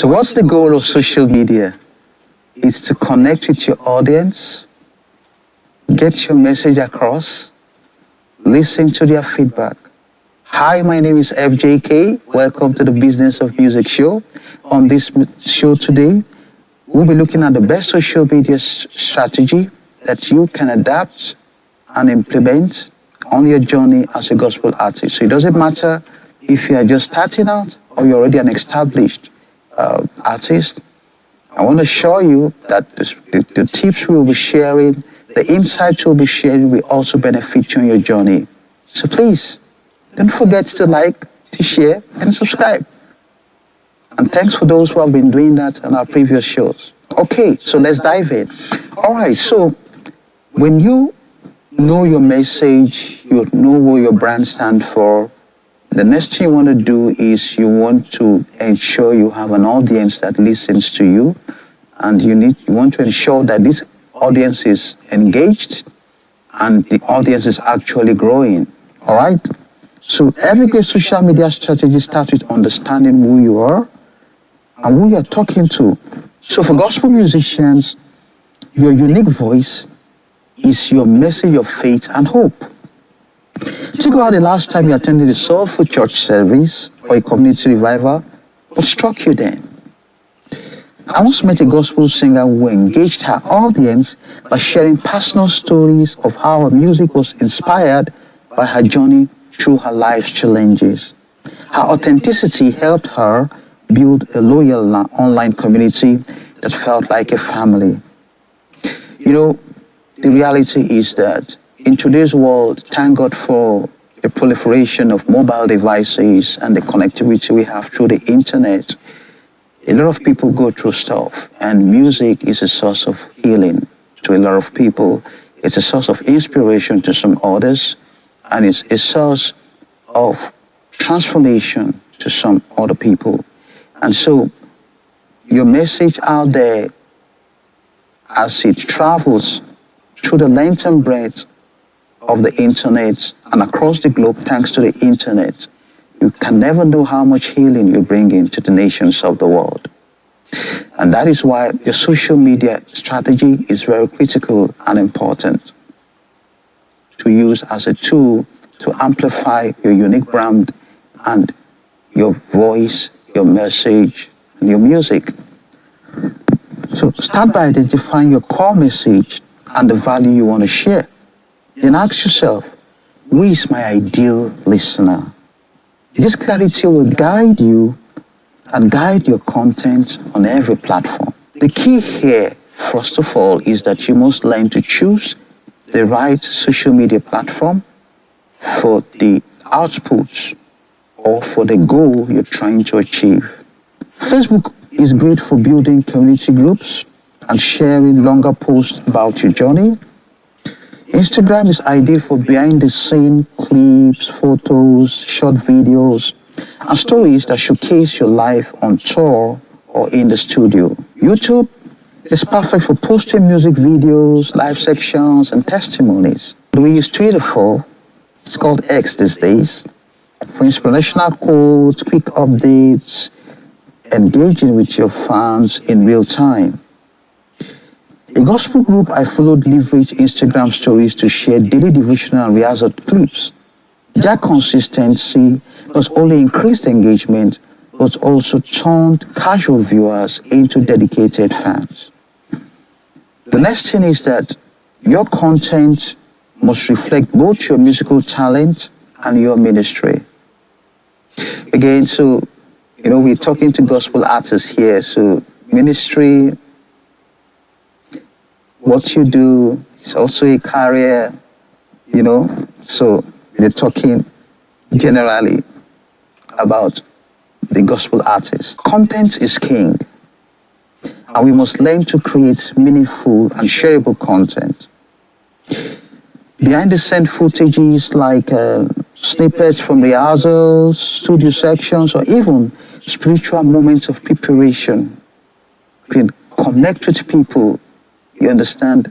So what's the goal of social media? It's to connect with your audience, get your message across, listen to their feedback. Hi, my name is FJK. Welcome to the Business of Music show. On this show today, we'll be looking at the best social media strategy that you can adapt and implement on your journey as a gospel artist. So it doesn't matter if you are just starting out or you're already an established artist. I want to show you that the tips we'll be sharing, the insights we'll be sharing will also benefit you on your journey. So please, don't forget to like, to share, and subscribe. And thanks for those who have been doing that on our previous shows. Okay, so let's dive in. All right, so when you know your message, you know what your brand stands for, the next thing you want to do is you want to ensure you have an audience that listens to you, and you want to ensure that this audience is engaged and the audience is actually growing. All right? So every great social media strategy starts with understanding who you are and who you're talking to. So for gospel musicians, your unique voice is your message of faith and hope. Think about the last time you attended a soulful church service or a community revival. What struck you then? I once met a gospel singer who engaged her audience by sharing personal stories of how her music was inspired by her journey through her life's challenges. Her authenticity helped her build a loyal online community that felt like a family. You know, the reality is that in today's world, thank God for the proliferation of mobile devices and the connectivity we have through the internet. A lot of people go through stuff, and music is a source of healing to a lot of people. It's a source of inspiration to some others, and it's a source of transformation to some other people. And so your message out there, as it travels through the length and breadth of the internet and across the globe thanks to the internet, you can never know how much healing you bring into the nations of the world. And that is why your social media strategy is very critical and important to use as a tool to amplify your unique brand and your voice, your message, and your music. So start by identifying your core message and the value you want to share. Then ask yourself, who is my ideal listener? This clarity will guide you and guide your content on every platform. The key here, first of all, is that you must learn to choose the right social media platform for the outputs or for the goal you're trying to achieve. Facebook is great for building community groups and sharing longer posts about your journey. Instagram is ideal for behind-the-scene clips, photos, short videos, and stories that showcase your life on tour or in the studio. YouTube is perfect for posting music videos, live sections, and testimonies. We use Twitter for, it's called X these days, for inspirational quotes, quick updates, engaging with your fans in real time. A gospel group I followed leveraged Instagram stories to share daily devotional and rehearsal clips. Their consistency not only increased engagement, but also turned casual viewers into dedicated fans. The next thing is that your content must reflect both your musical talent and your ministry. Again, so, we're talking to gospel artists here, so ministry, what you do is also a career, so we're talking generally about the gospel artist. Content is king, and we must learn to create meaningful and shareable content. Behind the scene footages like snippets from rehearsals, studio sections, or even spiritual moments of preparation can connect with people. You understand,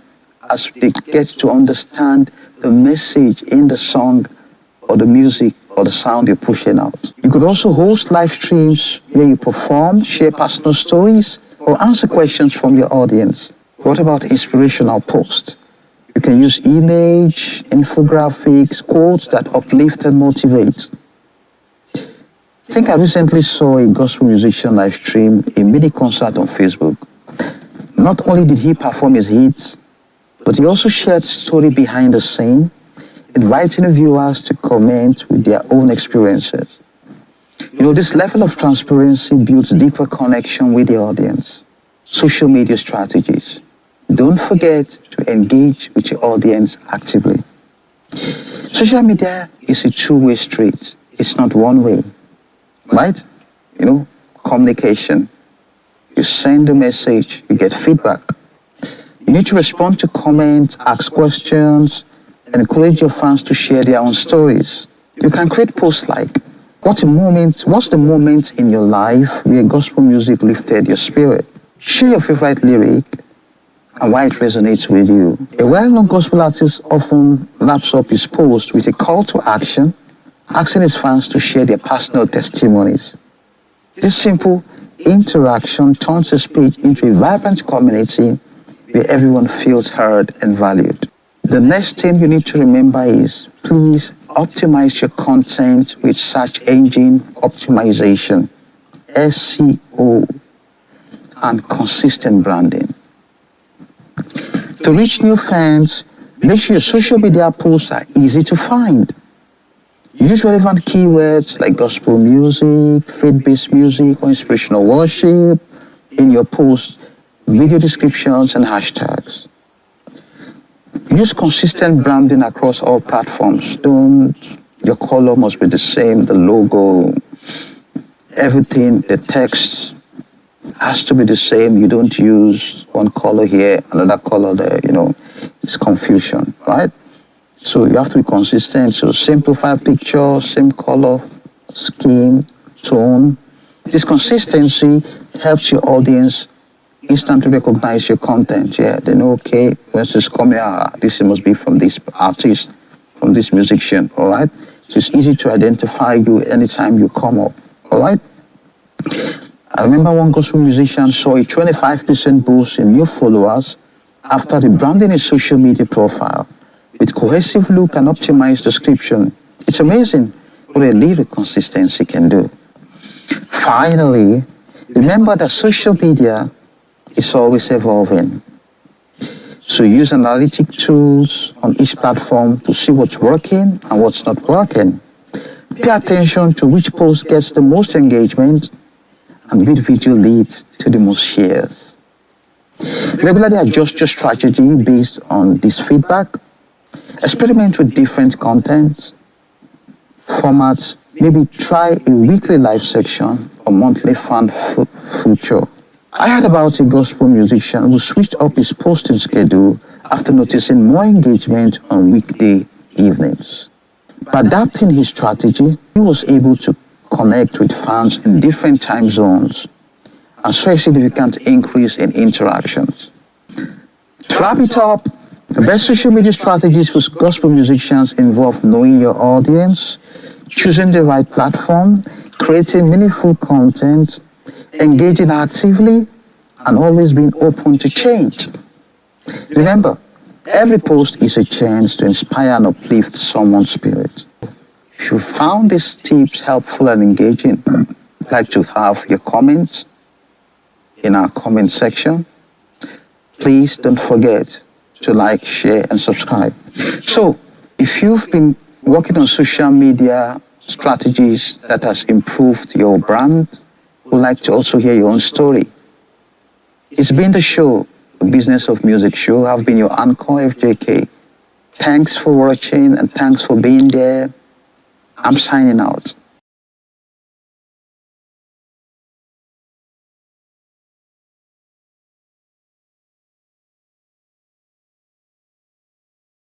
as they get to understand the message in the song or the music or the sound you're pushing out. You could also host live streams where you perform, share personal stories, or answer questions from your audience. What about inspirational posts? You can use image, infographics, quotes that uplift and motivate. I think I recently saw a gospel musician live stream a mini concert on Facebook. Not only did he perform his hits, but he also shared story behind the scene, inviting viewers to comment with their own experiences. This level of transparency builds deeper connection with the audience. Social media strategies. Don't forget to engage with your audience actively. Social media is a two-way street. It's not one way, right? Communication. You send a message, you get feedback. You need to respond to comments, ask questions, and encourage your fans to share their own stories. You can create posts like, what's the moment in your life where gospel music lifted your spirit? Share your favorite lyric and why it resonates with you. A well-known gospel artist often wraps up his post with a call to action, asking his fans to share their personal testimonies. This simple interaction turns his page into a vibrant community where everyone feels heard and valued. The next thing you need to remember is, please optimize your content with search engine optimization, SEO, and consistent branding. To reach new fans, make sure your social media posts are easy to find. Use relevant keywords like gospel music, faith-based music, or inspirational worship in your posts, video descriptions, and hashtags. Use consistent branding across all platforms. Your color must be the same, the logo, everything, the text has to be the same. You don't use one color here, another color there, it's confusion, right? So you have to be consistent. So simplify picture, same color, scheme, tone. This consistency helps your audience instantly recognize your content. Yeah, they know, okay, when this coming out, this must be from this artist, from this musician, all right? So it's easy to identify you anytime you come up, all right? I remember one gospel musician saw a 25% boost in new followers after rebranding his social media profile with cohesive look and optimized description. It's amazing what a little consistency can do. Finally, remember that social media is always evolving. So use analytic tools on each platform to see what's working and what's not working. Pay attention to which post gets the most engagement and which video leads to the most shares. Regularly adjust your strategy based on this feedback. Experiment with different content formats. Maybe try a weekly live section or monthly fan feature. I heard about a gospel musician who switched up his posting schedule after noticing more engagement on weekday evenings. By adapting his strategy, he was able to connect with fans in different time zones and saw a significant increase in interactions. To wrap it up, the best social media strategies for gospel musicians involve knowing your audience, choosing the right platform, creating meaningful content, engaging actively, and always being open to change. Remember, every post is a chance to inspire and uplift someone's spirit. If you found these tips helpful and engaging, I'd like to have your comments in our comment section. Please don't forget to like, share, and subscribe. So, if you've been working on social media strategies that has improved your brand, would like to also hear your own story. It's been the show, the Business of Music show. I've been your anchor, FJK. Thanks for watching and thanks for being there. I'm signing out.